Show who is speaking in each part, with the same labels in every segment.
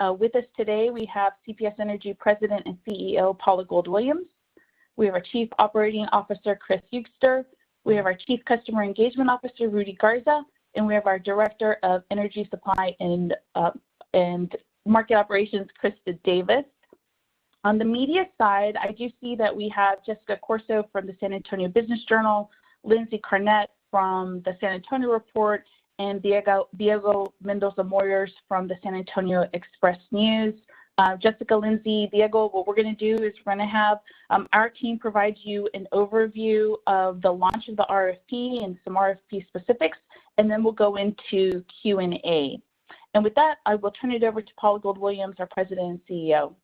Speaker 1: With us today, we have CPS Energy President and CEO Paula Gold-Williams. We have our Chief Operating Officer, Chris Eugster. We have our Chief Customer Engagement Officer, Rudy Garza. And we have our Director of Energy Supply and Market Operations, Krista Davis. On the media side, I do see that we have Jessica Corso from the San Antonio Business Journal, Lindsay Carnett from the San Antonio Report, and Diego Mendoza-Moyers from the San Antonio Express News. Jessica, Lindsay, Diego, what we're going to do is we're going to have our team provide you an overview of the launch of the RFP and some RFP specifics, and then we'll go into Q&A. And with that, I will turn it over to Paula Gold-Williams, our President and CEO.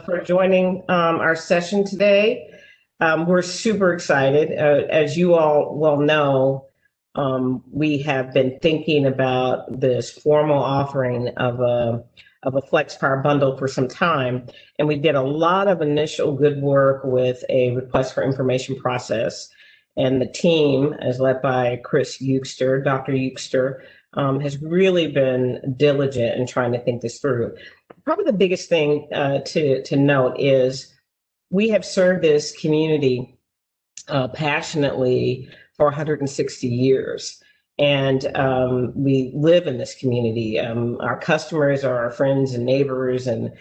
Speaker 2: For joining our session today. We're super excited. As you all well know, we have been thinking about this formal offering of a FlexPOWER bundle for some time, and we did a lot of initial good work with a request for information process. And the team, as led by Chris Eugster, Dr. Eugster, has really been diligent in trying to think this through. Probably the biggest thing to note is we have served this community passionately for 160 years. And we live in this community. Our customers are our friends and neighbors, and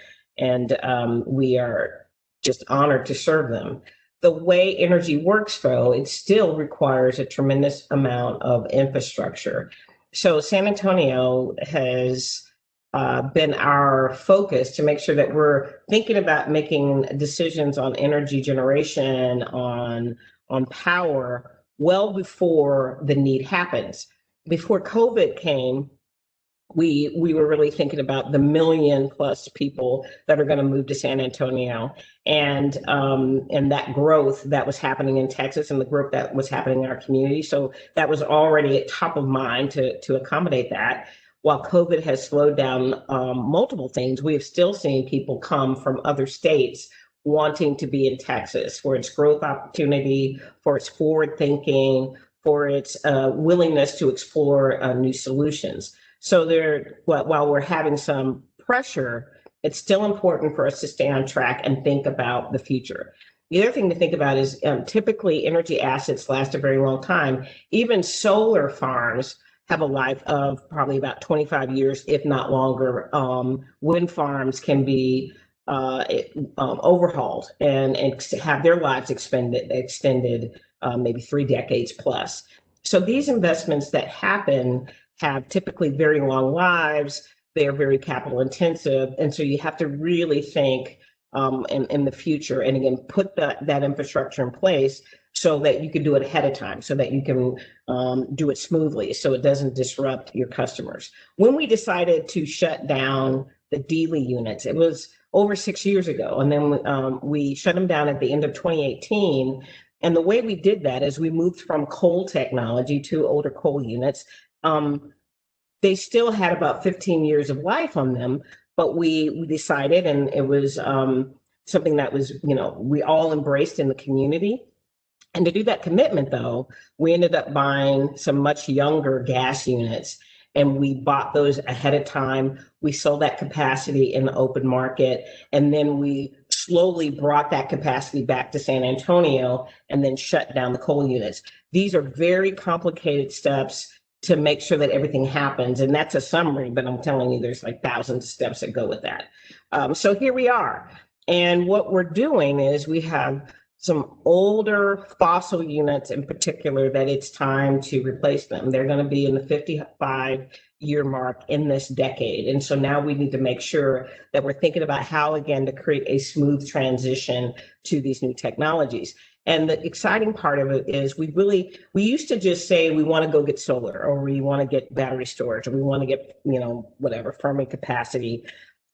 Speaker 2: we are just honored to serve them. The way energy works, though, it still requires a tremendous amount of infrastructure. So San Antonio has been our focus to make sure that we're thinking about making decisions on energy generation, on power, well before the need happens. Before COVID came, we were really thinking about the 1 million+ people that are going to move to San Antonio, and that growth that was happening in Texas and the growth that was happening in our community. So that was already at top of mind to accommodate that. While COVID has slowed down multiple things, we have still seen people come from other states wanting to be in Texas for its growth opportunity, for its forward thinking, for its willingness to explore new solutions. So while we're having some pressure, it's still important for us to stay on track and think about the future. The other thing to think about is typically energy assets last a very long time. Even solar farms have a life of probably about 25 years, if not longer. Wind farms can be overhauled and have their lives extended maybe 3 decades plus. So these investments that happen have typically very long lives. They are very capital intensive. And so you have to really think in the future, and again, put that infrastructure in place so that you can do it ahead of time, so that you can do it smoothly, so it doesn't disrupt your customers. When we decided to shut down the Dealey units, it was over 6 years ago, and then we shut them down at the end of 2018. And the way we did that is we moved from coal technology to older coal units. They still had about 15 years of life on them, but we decided, and it was something that was, we all embraced in the community. And to do that commitment, though, we ended up buying some much younger gas units, and we bought those ahead of time. We sold that capacity in the open market, and then we slowly brought that capacity back to San Antonio and then shut down the coal units. These are very complicated steps to make sure that everything happens. And that's a summary, but I'm telling you, there's like thousands of steps that go with that. So here we are. And what we're doing is we have some older fossil units in particular that it's time to replace them. They're going to be in the 55-year mark in this decade. And so now we need to make sure that we're thinking about how, again, to create a smooth transition to these new technologies. And the exciting part of it is we used to just say we want to go get solar, or we want to get battery storage, or we want to get, whatever, firming capacity.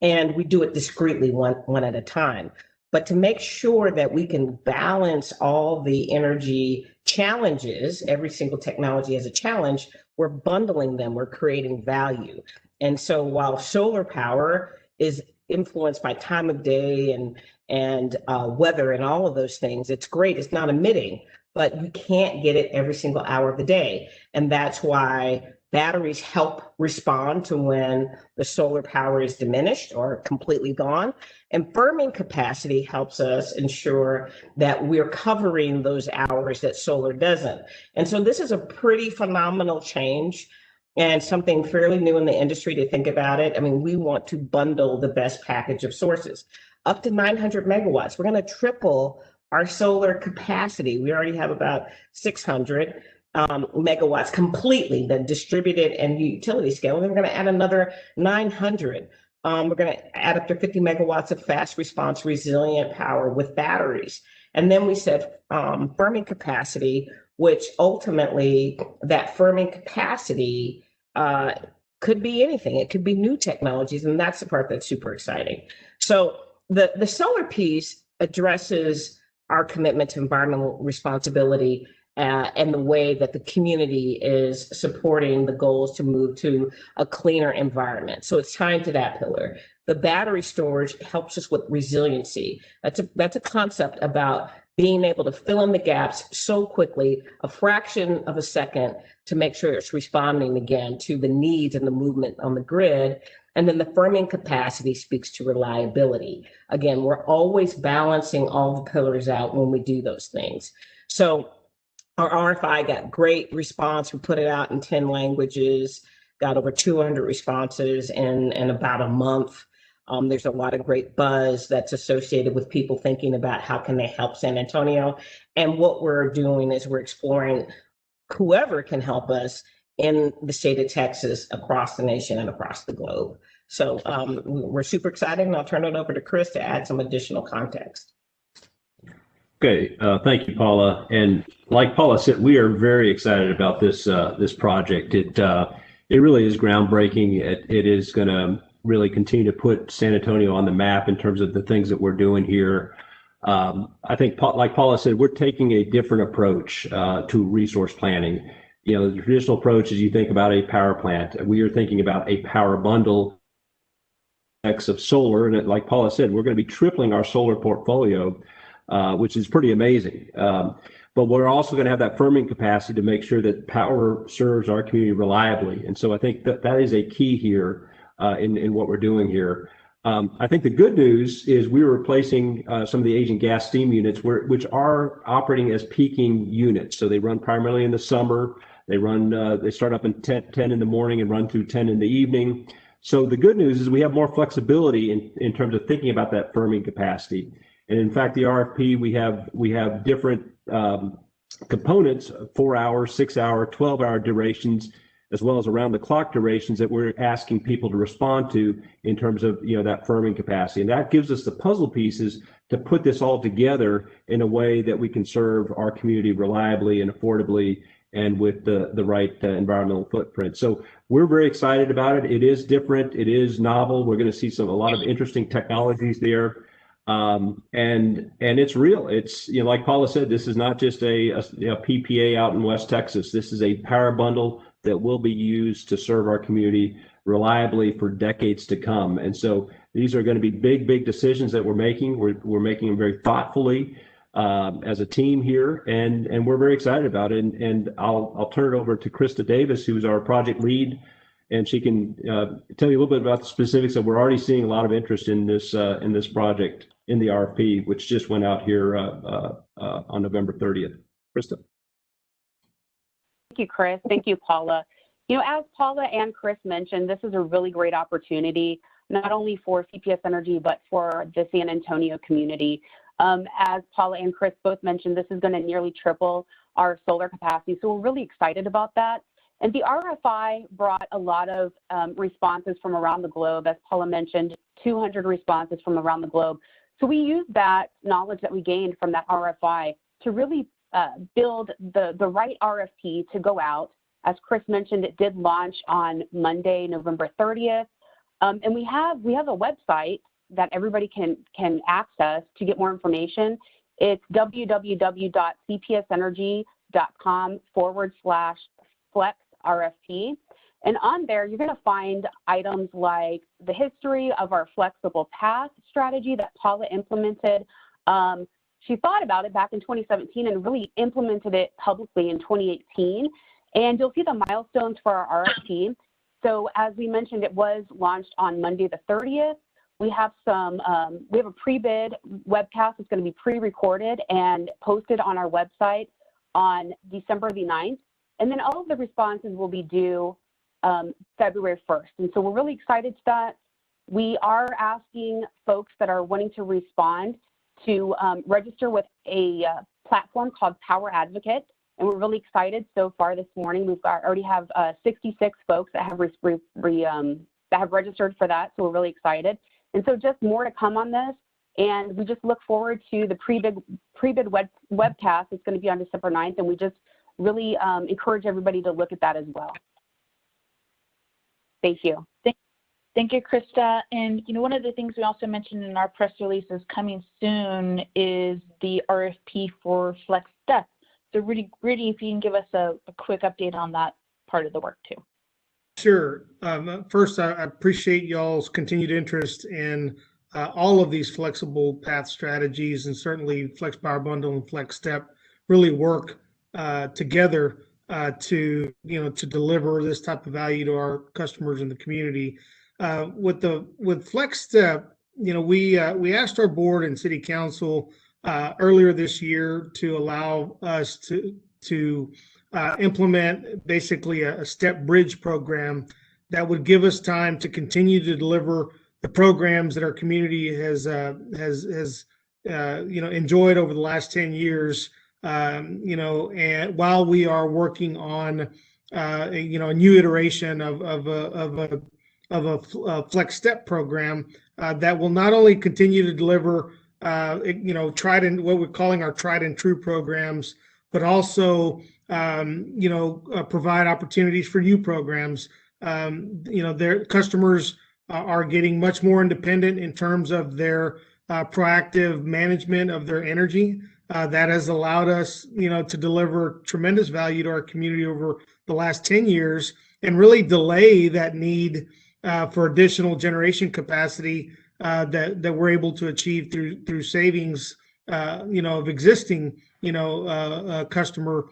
Speaker 2: And we do it discreetly one at a time. But to make sure that we can balance all the energy challenges, every single technology has a challenge, we're bundling them, we're creating value. And so while solar power is influenced by time of day and weather and all of those things, it's great, it's not emitting, but you can't get it every single hour of the day. And that's why Batteries help respond to when the solar power is diminished or completely gone. And firming capacity helps us ensure that we're covering those hours that solar doesn't. And so this is a pretty phenomenal change and something fairly new in the industry to think about it. I mean, we want to bundle the best package of sources up to 900 megawatts. We're going to triple our solar capacity. We already have about 600 megawatts completely, the distributed and utility scale. And then we're going to add another 900. We're going to add up to 50 megawatts of fast response resilient power with batteries. And then we said firming capacity, which ultimately that firming capacity could be anything. It could be new technologies. And that's the part that's super exciting. So the solar piece addresses our commitment to environmental responsibility and the way that the community is supporting the goals to move to a cleaner environment. So it's tied to that pillar. The battery storage helps us with resiliency. That's a concept about being able to fill in the gaps so quickly, a fraction of a second, to make sure it's responding again to the needs and the movement on the grid. And then the firming capacity speaks to reliability. Again, we're always balancing all the pillars out when we do those things. So our RFI got great response. We put it out in 10 languages, got over 200 responses in about a month. There's a lot of great buzz that's associated with people thinking about how can they help San Antonio. And what we're doing is we're exploring whoever can help us in the state of Texas, across the nation and across the globe. So we're super excited, and I'll turn it over to Chris to add some additional context.
Speaker 3: Okay, thank you, Paula. And like Paula said, we are very excited about this this project. It really is groundbreaking. It is going to really continue to put San Antonio on the map in terms of the things that we're doing here. I think, like Paula said, we're taking a different approach to resource planning. You know, the traditional approach is you think about a power plant. We are thinking about a power bundle of solar, and like Paula said, we're going to be tripling our solar portfolio, which is pretty amazing. But we're also going to have that firming capacity to make sure that power serves our community reliably. And so I think that is a key here in what we're doing here. I think the good news is we're replacing some of the aging gas steam units, which are operating as peaking units. So they run primarily in the summer. They start up at 10 in the morning and run through 10 in the evening. So the good news is we have more flexibility in terms of thinking about that firming capacity. And in fact, the RFP, we have different components, 4 hour, 6 hour, 12-hour durations, as well as around the clock durations that we're asking people to respond to in terms of, you know, that firming capacity. And that gives us the puzzle pieces to put this all together in a way that we can serve our community reliably and affordably and with the right environmental footprint. So we're very excited about it. It is different. It is novel. We're going to see a lot of interesting technologies there. And it's real. It's, you know, like Paula said, this is not just a PPA out in West Texas. This is a power bundle that will be used to serve our community reliably for decades to come. And so these are going to be big decisions that we're making. We're making them very thoughtfully as a team here, and we're very excited about it. And I'll turn it over to Krista Davis, who's our project lead, and she can tell you a little bit about the specifics. That we're already seeing a lot of interest in this project in the RFP, which just went out here on November 30th. Krista.
Speaker 4: Thank you, Chris. Thank you, Paula. You know, as Paula and Chris mentioned, this is a really great opportunity, not only for CPS Energy, but for the San Antonio community. As Paula and Chris both mentioned, this is going to nearly triple our solar capacity. So we're really excited about that. And the RFI brought a lot of responses from around the globe. As Paula mentioned, 200 responses from around the globe. So we used that knowledge that we gained from that RFI to really build the right RFP to go out. As Chris mentioned, it did launch on Monday, November 30th. And we have a website that everybody can access to get more information. It's www.cpsenergy.com/FlexRFP. And on there, you're going to find items like the history of our flexible path strategy that Paula implemented. She thought about it back in 2017 and really implemented it publicly in 2018. And you'll see the milestones for our RFP. So as we mentioned, it was launched on Monday the 30th. We have we have a pre-bid webcast that's going to be pre-recorded and posted on our website on December the 9th. And then all of the responses will be due February 1st. And so we're really excited to that. We are asking folks that are wanting to respond to register with a platform called Power Advocate. And we're really excited so far this morning. We've already have 66 folks that have registered for that. So we're really excited. And so just more to come on this. And we just look forward to the pre-bid webcast. It's going to be on December 9th. And we just really encourage everybody to look at that as well. Thank you.
Speaker 1: Thank you, Krista. And one of the things we also mentioned in our press release is coming soon is the RFP for FlexStep. So Rudy, if you can give us a quick update on that part of the work too.
Speaker 5: Sure. First, I appreciate y'all's continued interest in all of these flexible path strategies, and certainly FlexPOWER Bundle and FlexStep really work together to deliver this type of value to our customers in the community. With FlexStep, we asked our board and city council earlier this year to allow us to implement basically a step bridge program that would give us time to continue to deliver the programs that our community has enjoyed over the last 10 years. And while we are working on a new iteration of a FlexStep program that will not only continue to deliver tried and what we're calling our tried and true programs, but also provide opportunities for new programs. Their customers are getting much more independent in terms of their proactive management of their energy. That has allowed us, to deliver tremendous value to our community over the last 10 years and really delay that need for additional generation capacity that we're able to achieve through savings, of existing, customer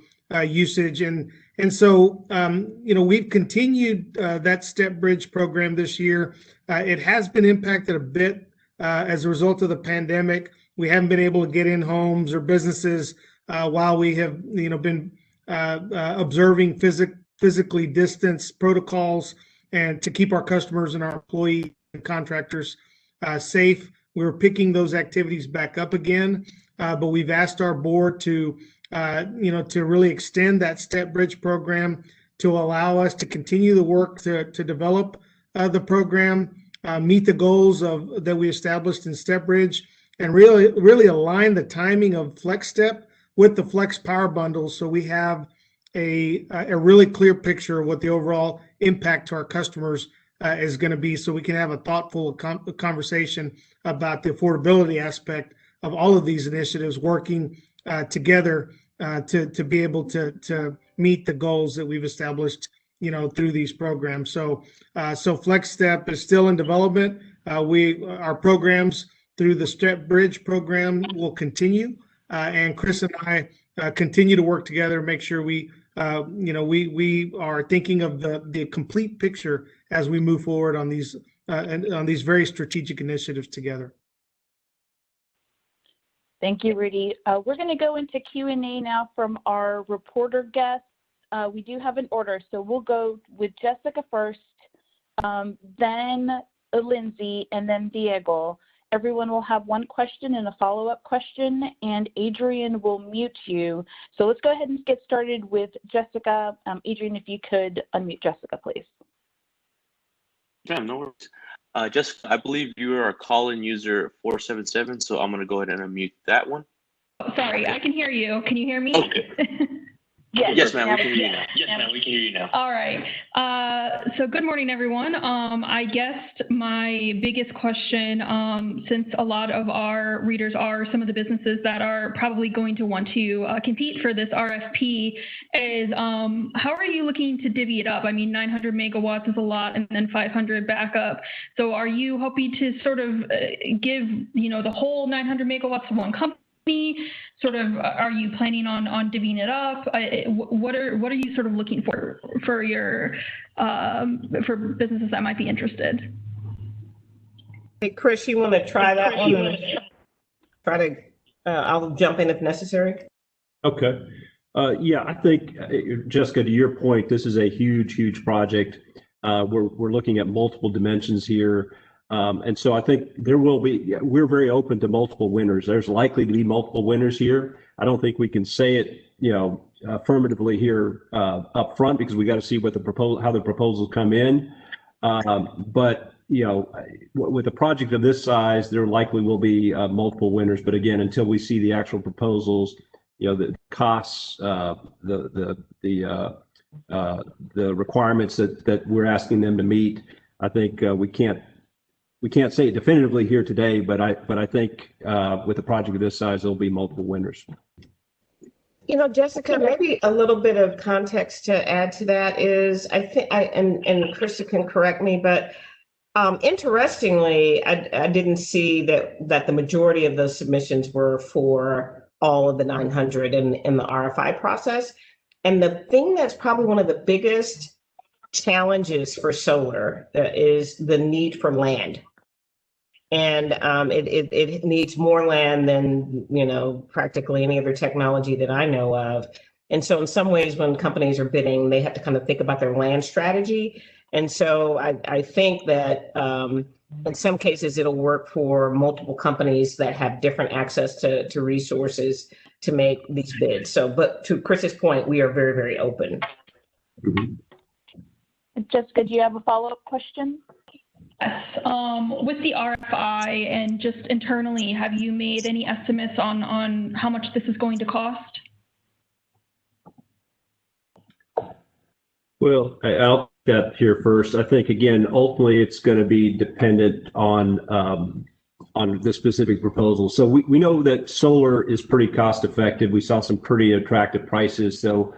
Speaker 5: usage. And so, we've continued that Step Bridge program this year. It has been impacted a bit as a result of the pandemic. We haven't been able to get in homes or businesses while we have, been observing physically distanced protocols and to keep our customers and our employee and contractors safe. We're picking those activities back up again, but we've asked our board to really extend that Step Bridge program to allow us to continue the work to develop the program, meet the goals that we established in Step Bridge, and really align the timing of FlexStep with the FlexPOWER bundle, so we have a really clear picture of what the overall impact to our customers is going to be, so we can have a thoughtful conversation about the affordability aspect of all of these initiatives working together to be able to meet the goals that we've established, through these programs. So FlexStep is still in development. Our programs through the Step Bridge program will continue, and Chris and I continue to work together, make sure we are thinking of the complete picture as we move forward on these very strategic initiatives together.
Speaker 1: Thank you, Rudy. We're going to go into Q&A now from our reporter guests. We do have an order, so we'll go with Jessica first, then Lindsay, and then Diego. Everyone will have one question and a follow-up question, and Adrian will mute you. So let's go ahead and get started with Jessica. Adrian, if you could unmute Jessica, please.
Speaker 6: Yeah, no worries. Jessica, I believe you are a call-in user 477, so I'm going to go ahead and unmute that one.
Speaker 7: Oh, sorry, I can hear you. Can you hear me?
Speaker 6: Okay. Yes, ma'am, we can hear you now.
Speaker 7: Yes, ma'am, we can hear you now. All right. So good morning, everyone. I guess my biggest question, since a lot of our readers are some of the businesses that are probably going to want to compete for this RFP, is how are you looking to divvy it up? I mean, 900 megawatts is a lot, and then 500 backup. So are you hoping to sort of give, the whole 900 megawatts to one company? Sort of, are you planning on divvying it up? What are you sort of looking for your for businesses that might be interested?
Speaker 2: Hey, Chris, you want to try that one? Try to. I'll jump in if necessary.
Speaker 3: Okay. Yeah, I think, Jessica, to your point, this is a huge project. We're looking at multiple dimensions here. And so I think we're very open to multiple winners. There's likely to be multiple winners here. I don't think we can say it, affirmatively here up front, because we got to see what how the proposals come in. But with a project of this size, there likely will be multiple winners. But again, until we see the actual proposals, the costs, the requirements that we're asking them to meet, I think we can't say it definitively here today. But I think with a project of this size, there'll be multiple winners.
Speaker 2: Jessica, maybe a little bit of context to add to that is, I think, and Krista can correct me, but interestingly, I didn't see that the majority of those submissions were for all of the 900 in the RFI process. And the thing that's probably one of the biggest challenges for solar is the need for land. And it needs more land than, practically any other technology that I know of. And so in some ways, when companies are bidding, they have to kind of think about their land strategy. And so I think that in some cases, it'll work for multiple companies that have different access to resources to make these bids. So, but to Chris's point, we are very, very open.
Speaker 3: Mm-hmm.
Speaker 1: Jessica, do you have a follow-up question?
Speaker 7: Yes. With the RFI and just internally, have you made any estimates on how much this is going to cost?
Speaker 3: Well, I'll get here first. I think, again, ultimately, it's going to be dependent on the specific proposal. So we know that solar is pretty cost effective. We saw some pretty attractive prices. So,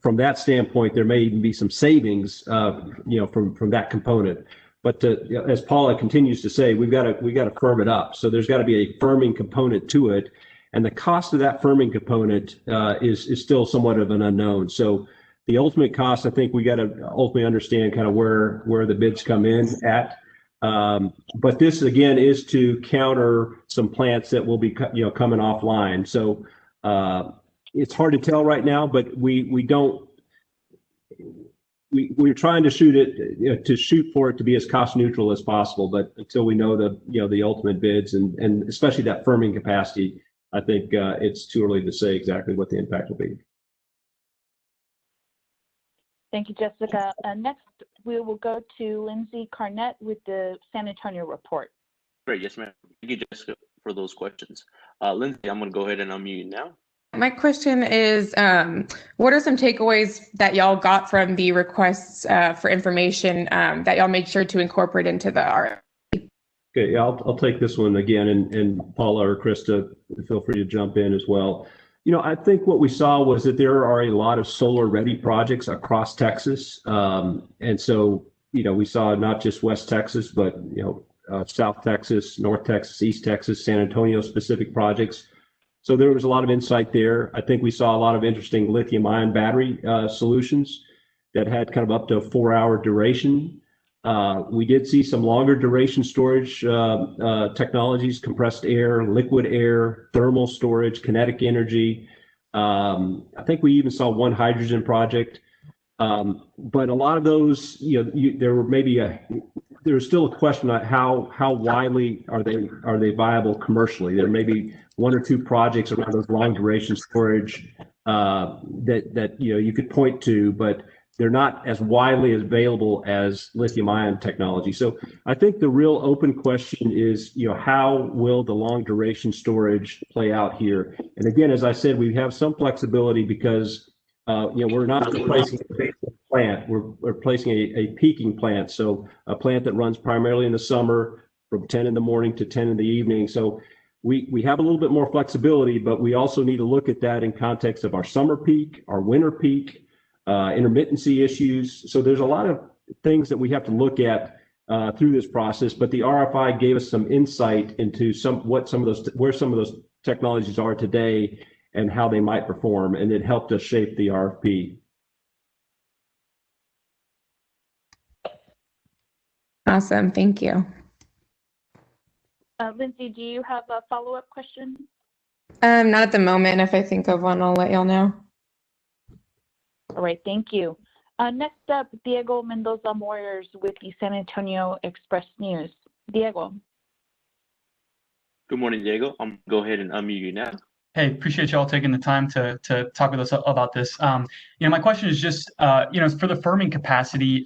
Speaker 3: from that standpoint, there may even be some savings, from that component. But as Paula continues to say, we got to firm it up. So there's got to be a firming component to it, and the cost of that firming component is still somewhat of an unknown. So the ultimate cost, I think we got to ultimately understand kind of where the bids come in at. But this again is to counter some plants that will be coming offline. So it's hard to tell right now, but we're trying to shoot for it to be as cost neutral as possible. But until we know the ultimate bids and especially that firming capacity, I think it's too early to say exactly what the impact will be.
Speaker 1: Thank you, Jessica. Next, we will go to Lindsay Carnett with the San Antonio report.
Speaker 6: Great, yes, ma'am. Thank you, Jessica, for those questions. Lindsay, I'm going to go ahead and unmute you now.
Speaker 8: My question is, what are some takeaways that y'all got from the requests for information that y'all made sure to incorporate into the RFP?
Speaker 3: Okay, yeah, I'll take this one again, and Paula or Krista, feel free to jump in as well. I think what we saw was that there are a lot of solar-ready projects across Texas, and so we saw not just West Texas, but South Texas, North Texas, East Texas, San Antonio specific projects. So there was a lot of insight there. I think we saw a lot of interesting lithium-ion battery solutions that had kind of up to a 4-hour duration. We did see some longer duration storage technologies, compressed air, liquid air, thermal storage, kinetic energy. I think we even saw one hydrogen project. But a lot of those, there's still a question on how widely are they viable commercially. There may be 1 or 2 projects around those long duration storage that you could point to, but they're not as widely available as lithium-ion technology. So I think the real open question is, how will the long duration storage play out here? And again, as I said, we have some flexibility because we're not replacing a basic plant. We're replacing a peaking plant. So a plant that runs primarily in the summer from 10 in the morning to 10 in the evening. So we have a little bit more flexibility, but we also need to look at that in context of our summer peak, our winter peak, intermittency issues. So there's a lot of things that we have to look at through this process, but the RFI gave us some insight into where some of those technologies are today and how they might perform, and it helped us shape the RFP.
Speaker 8: Awesome, thank you.
Speaker 1: Lindsay, do you have a follow-up question?
Speaker 8: Not at the moment. If I think of one, I'll let y'all know.
Speaker 1: All right, thank you. Next up, Diego Mendoza Moyers with the San Antonio Express News. Diego.
Speaker 6: Good morning, Diego. I'm going to go ahead and unmute you now.
Speaker 9: Hey, appreciate y'all taking the time to talk with us about this. My question is just, for the firming capacity,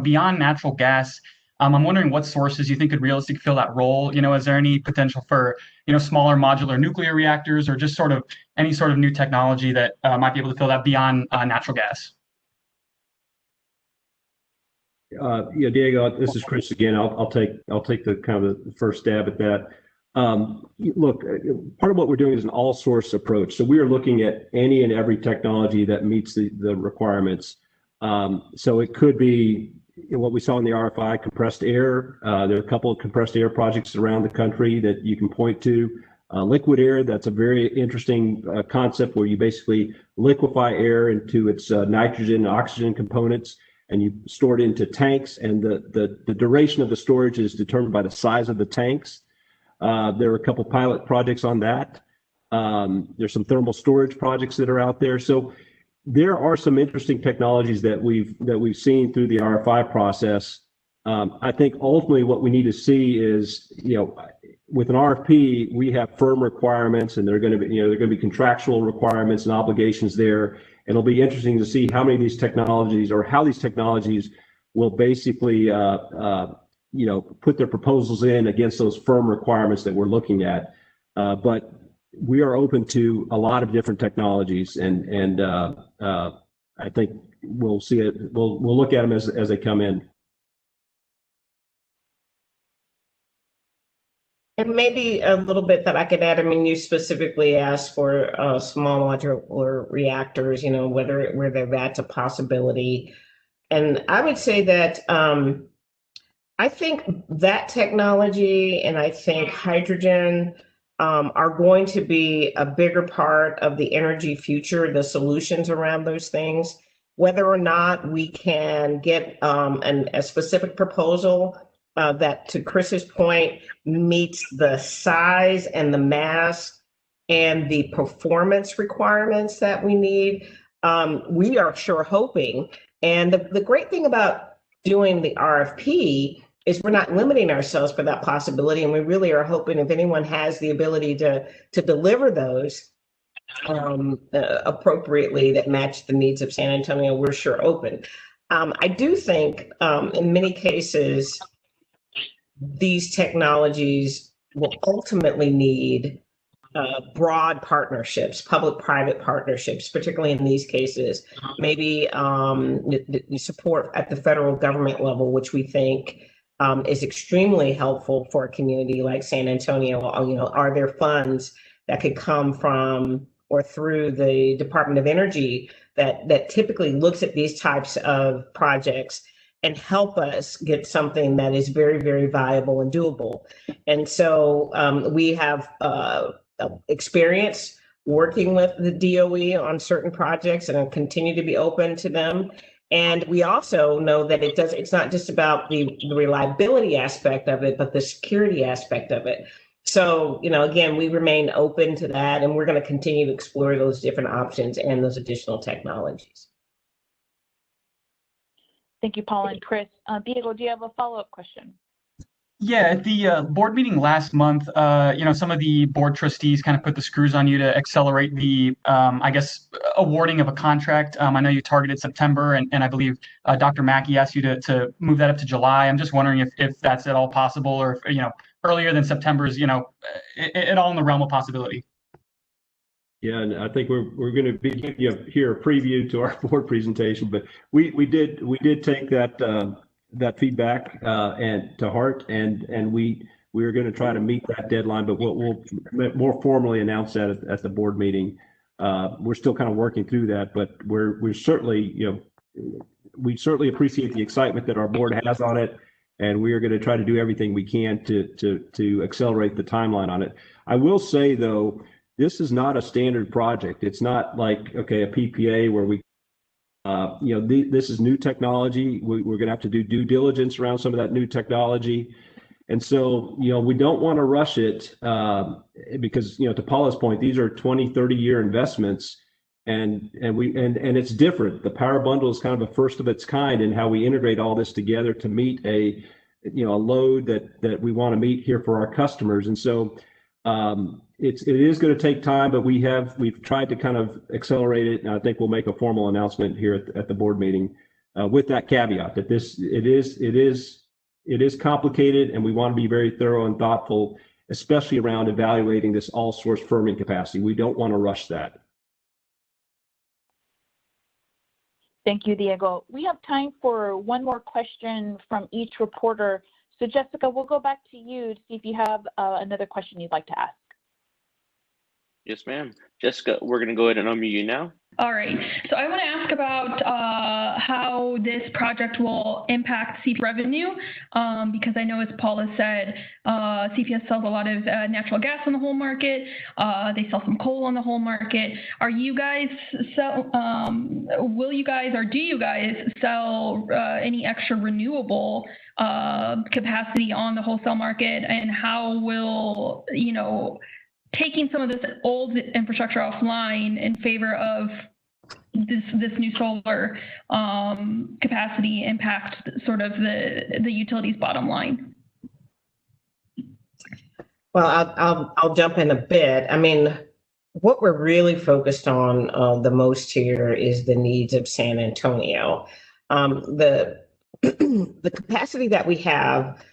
Speaker 9: beyond natural gas, I'm wondering what sources you think could realistically fill that role. Is there any potential for, smaller modular nuclear reactors, or just sort of any sort of new technology that might be able to fill that beyond natural gas?
Speaker 3: Diego, this is Chris again. I'll take the kind of the first stab at that. Look, part of what we're doing is an all-source approach. So we are looking at any and every technology that meets the requirements. So it could be what we saw in the RFI, compressed air. There are a couple of compressed air projects around the country that you can point to. Liquid air, that's a very interesting concept where you basically liquefy air into its nitrogen and oxygen components, and you store it into tanks, and the duration of the storage is determined by the size of the tanks. There are a couple pilot projects on that. There's some thermal storage projects that are out there. So there are some interesting technologies that we've seen through the RFI process. I think ultimately what we need to see is, with an RFP, we have firm requirements, and they're going to be contractual requirements and obligations there. And it'll be interesting to see how many of these technologies, or how these technologies will basically put their proposals in against those firm requirements that we're looking at. But we are open to a lot of different technologies, and I think we'll see it. We'll look at them as they come in.
Speaker 2: And maybe a little bit that I could add. I mean, you specifically asked for small modular reactors, whether that's a possibility. And I would say that I think that technology, and I think hydrogen are going to be a bigger part of the energy future, the solutions around those things. Whether or not we can get a specific proposal that, to Chris's point, meets the size and the mass and the performance requirements that we need, we are sure hoping. And the great thing about doing the RFP is we're not limiting ourselves for that possibility, and we really are hoping if anyone has the ability to deliver those appropriately that match the needs of San Antonio, we're sure open. I do think in many cases these technologies will ultimately need broad partnerships, public-private partnerships, particularly in these cases. Maybe the support at the federal government level, which we think is extremely helpful for a community like San Antonio. Are there funds that could come from or through the Department of Energy that typically looks at these types of projects and help us get something that is very, very viable and doable? And so we have experience working with the DOE on certain projects, and I'll continue to be open to them. And we also know that it's not just about the reliability aspect of it, but the security aspect of it. So, again, we remain open to that, and we're going to continue to explore those different options and those additional technologies.
Speaker 1: Thank you, Paula and Chris. Diego, do you have a follow-up question?
Speaker 9: Yeah, at the board meeting last month, some of the board trustees kind of put the screws on you to accelerate the, awarding of a contract. I know you targeted September, and I believe Dr. Mackey asked you to move that up to July. I'm just wondering if that's at all possible, or if, earlier than September is, at all in the realm of possibility.
Speaker 3: Yeah, and I think we're going to be giving you here a preview to our board presentation, but we did take that feedback and to heart, and we are going to try to meet that deadline, but we'll more formally announce that at the board meeting. We're still kind of working through that, but we're certainly, we certainly appreciate the excitement that our board has on it, and we are going to try to do everything we can to accelerate the timeline on it. I will say, though, this is not a standard project. It's not like, okay, a PPA where we, this is new technology. We're going to have to do due diligence around some of that new technology. And so, we don't want to rush it because, to Paula's point, these are 20, 30-year investments. And it's different. The power bundle is kind of a first of its kind in how we integrate all this together to meet a load that we want to meet here for our customers. And so it is going to take time, but we've tried to kind of accelerate it. And I think we'll make a formal announcement here at the board meeting with that caveat that it is complicated, and we want to be very thorough and thoughtful, especially around evaluating this all source firming capacity. We don't want to rush that.
Speaker 1: Thank you, Diego. We have time for one more question from each reporter. So Jessica, we'll go back to you to see if you have another question you'd like to ask.
Speaker 6: Yes, ma'am. Jessica, we're going to go ahead and unmute you now.
Speaker 7: All right. So I want to ask about how this project will impact CPS revenue, because I know, as Paula said, CPS sells a lot of natural gas on the whole market. They sell some coal on the whole market. Will you guys or do you guys sell any extra renewable capacity on the wholesale market? And how will, taking some of this old infrastructure offline in favor of this new solar capacity impact sort of the utility's bottom line?
Speaker 2: Well, I'll jump in a bit. I mean, what we're really focused on the most here is the needs of San Antonio. The capacity that we have,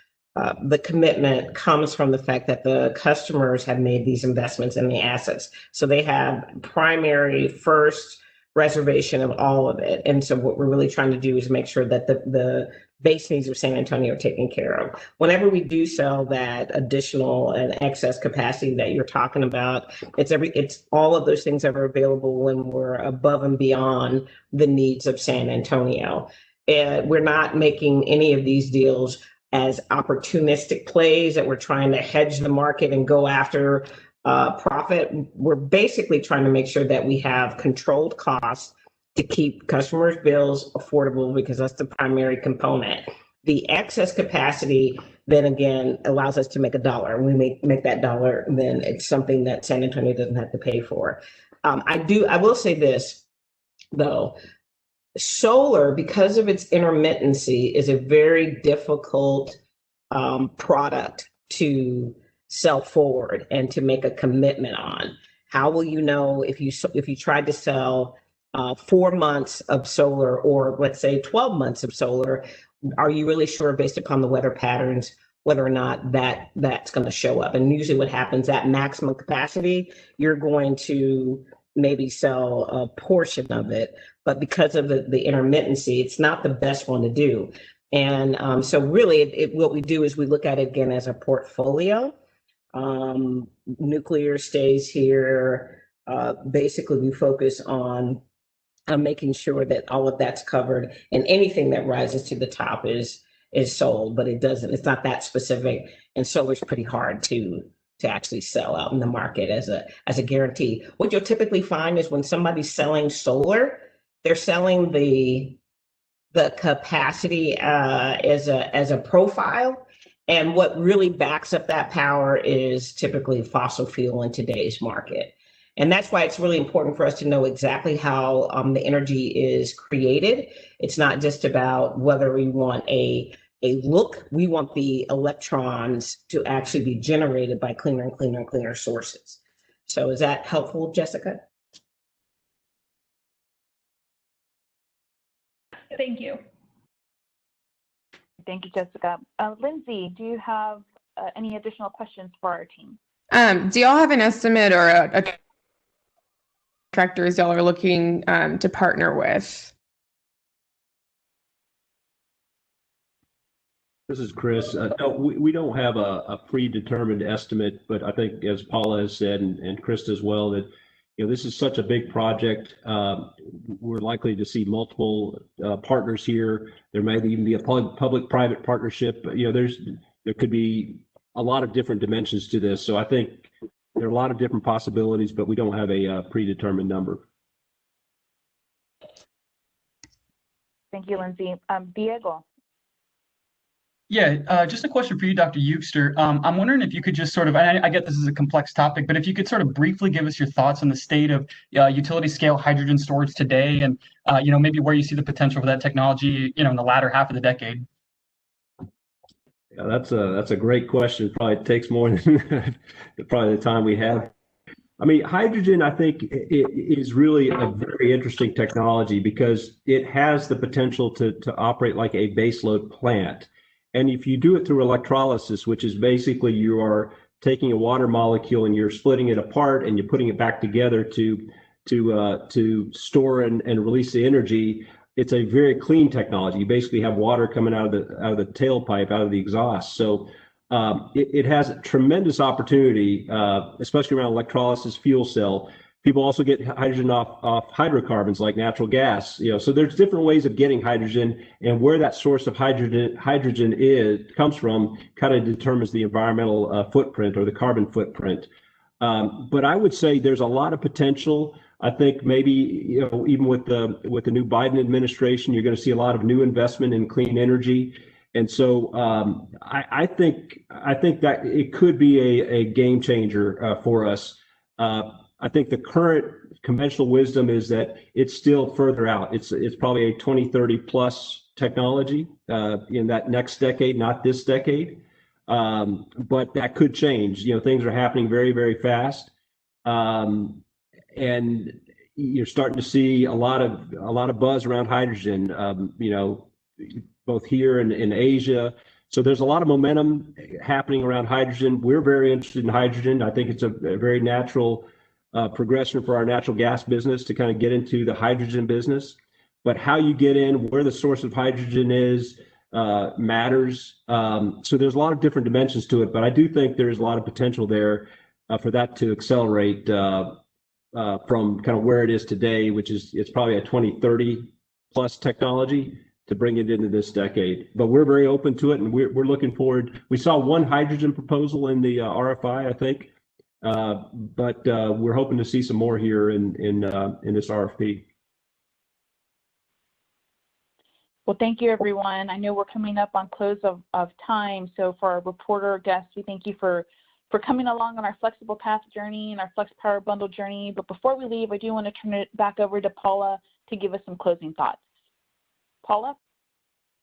Speaker 2: the commitment comes from the fact that the customers have made these investments in the assets. So they have primary first reservation of all of it. And so what we're really trying to do is make sure that the base needs of San Antonio are taken care of. Whenever we do sell that additional and excess capacity that you're talking about, it's all of those things that are available when we're above and beyond the needs of San Antonio. And we're not making any of these deals as opportunistic plays that we're trying to hedge the market and go after profit. We're basically trying to make sure that we have controlled costs to keep customers' bills affordable, because that's the primary component. The excess capacity then again allows us to make a dollar. And we make that dollar, then it's something that San Antonio doesn't have to pay for. I will say this though. Solar, because of its intermittency, is a very difficult product to sell forward and to make a commitment on. How will you know if you tried to sell 4 months of solar, or let's say 12 months of solar? Are you really sure, based upon the weather patterns, whether or not that's going to show up? And usually what happens at maximum capacity, you're going to maybe sell a portion of it, but because of the intermittency, it's not the best one to do. And so really what we do is we look at it again as a portfolio. Nuclear stays here. Basically we focus on making sure that all of that's covered, and anything that rises to the top is sold, but it's not that specific. And solar is pretty hard to actually sell out in the market as a guarantee. What you'll typically find is when somebody's selling solar, they're selling the capacity as a profile, and what really backs up that power is typically fossil fuel in today's market. And that's why it's really important for us to know exactly how the energy is created. It's not just about whether we want a look, we want the electrons to actually be generated by cleaner and cleaner and cleaner sources. So is that helpful, Jessica?
Speaker 7: Thank you.
Speaker 1: Thank you, Jessica. Lindsay, do you have any additional questions for our team?
Speaker 8: Do y'all have an estimate or a contractors y'all are looking to partner with?
Speaker 3: This is Chris. No, we don't have a predetermined estimate, but I think, as Paula has said, and Krista as well, that this is such a big project. We're likely to see multiple partners here. There may even be a public-private partnership. There could be a lot of different dimensions to this. So I think there are a lot of different possibilities, but we don't have a predetermined number.
Speaker 1: Thank you, Lindsay. Diego.
Speaker 9: Yeah, just a question for you, Dr. Eugster. I'm wondering if you could just sort of, I get this is a complex topic, but if you could sort of briefly give us your thoughts on the state of utility scale hydrogen storage today, and maybe where you see the potential for that technology, in the latter half of the decade.
Speaker 3: Yeah, that's a great question. Probably takes more than probably the time we have. I mean, hydrogen, I think, it is really a very interesting technology because it has the potential to operate like a baseload plant. And if you do it through electrolysis, which is basically you are taking a water molecule and you're splitting it apart and you're putting it back together to store and release the energy, it's a very clean technology. You basically have water coming out of the tailpipe, out of the exhaust. So it has a tremendous opportunity, especially around electrolysis, fuel cell. People also get hydrogen off hydrocarbons like natural gas. So there's different ways of getting hydrogen, and where that source of hydrogen comes from kind of determines the environmental footprint or the carbon footprint. But I would say there's a lot of potential. I think maybe even with the new Biden administration, you're going to see a lot of new investment in clean energy. And so I think that it could be a game changer for us. I think the current conventional wisdom is that it's still further out. It's probably a 2030 plus technology in that next decade, not this decade. But that could change. Things are happening very, very fast. And you're starting to see a lot of buzz around hydrogen, both here and in Asia. So there's a lot of momentum happening around hydrogen. We're very interested in hydrogen. I think it's a very natural progression for our natural gas business to kind of get into the hydrogen business. But how you get in, where the source of hydrogen is, matters. So there's a lot of different dimensions to it, but I do think there's a lot of potential there for that to accelerate from kind of where it is today, which is it's probably a 2030 plus technology, to bring it into this decade. But we're very open to it, and we're looking forward. We saw one hydrogen proposal in the RFI, I think, but we're hoping to see some more here in this RFP.
Speaker 1: Well, thank you, everyone. I know we're coming up on close of time. So for our reporter guests, we thank you for coming along on our flexible path journey and our FlexPOWER bundle journey. But before we leave, I do want to turn it back over to Paula to give us some closing thoughts. Paula?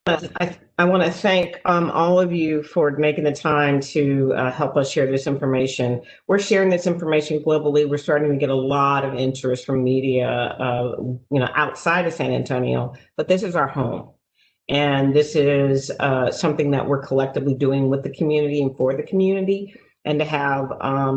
Speaker 2: I want to thank all of you for making the time to help us share this information. We're sharing this information globally. We're starting to get a lot of interest from media, outside of San Antonio, but this is our home. And this is something that we're collectively doing with the community and for the community. And to have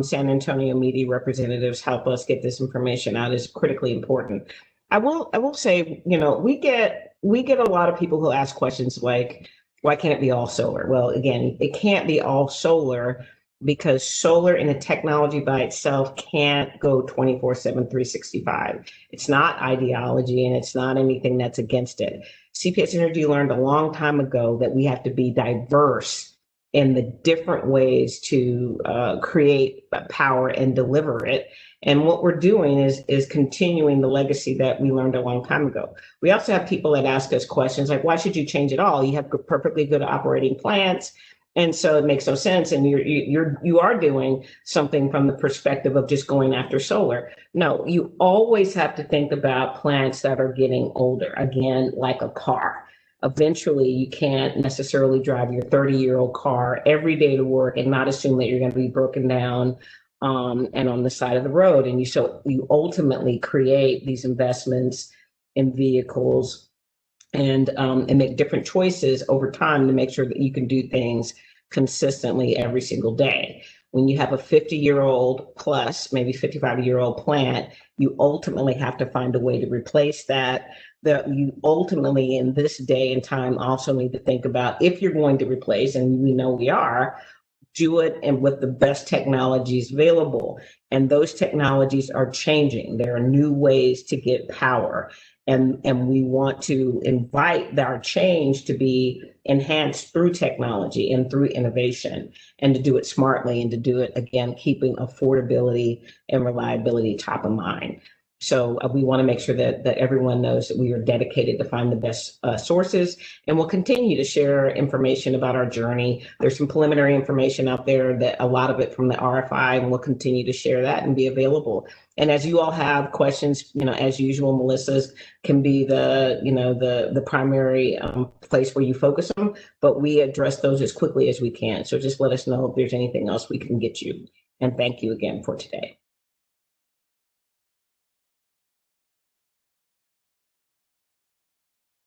Speaker 2: San Antonio media representatives help us get this information out is critically important. I will say, we get a lot of people who ask questions like, why can't it be all solar? Well, again, it can't be all solar because solar in a technology by itself can't go 24/7, 365. It's not ideology and it's not anything that's against it. CPS Energy learned a long time ago that we have to be diverse in the different ways to create power and deliver it. And what we're doing is continuing the legacy that we learned a long time ago. We also have people that ask us questions like, why should you change it all? You have perfectly good operating plants. And so it makes no sense. And you are doing something from the perspective of just going after solar. No, you always have to think about plants that are getting older, again, like a car. Eventually, you can't necessarily drive your 30-year-old car every day to work and not assume that you're going to be broken down and on the side of the road. And you ultimately create these investments in vehicles and make different choices over time to make sure that you can do things consistently every single day. When you have a 50-year-old plus, maybe 55-year-old plant, you ultimately have to find a way to replace that. That you ultimately, in this day and time, also need to think about if you're going to replace, and we know we are, do it and with the best technologies available. And those technologies are changing. There are new ways to get power. And we want to invite our change to be enhanced through technology and through innovation, and to do it smartly, and to do it, again, keeping affordability and reliability top of mind. So we want to make sure that everyone knows that we are dedicated to find the best sources, and we'll continue to share information about our journey. There's some preliminary information out there, that a lot of it from the RFI, and we'll continue to share that and be available. And as you all have questions, as usual, Melissa's can be the primary place where you focus on, but we address those as quickly as we can. So just let us know if there's anything else we can get you. And thank you again for today.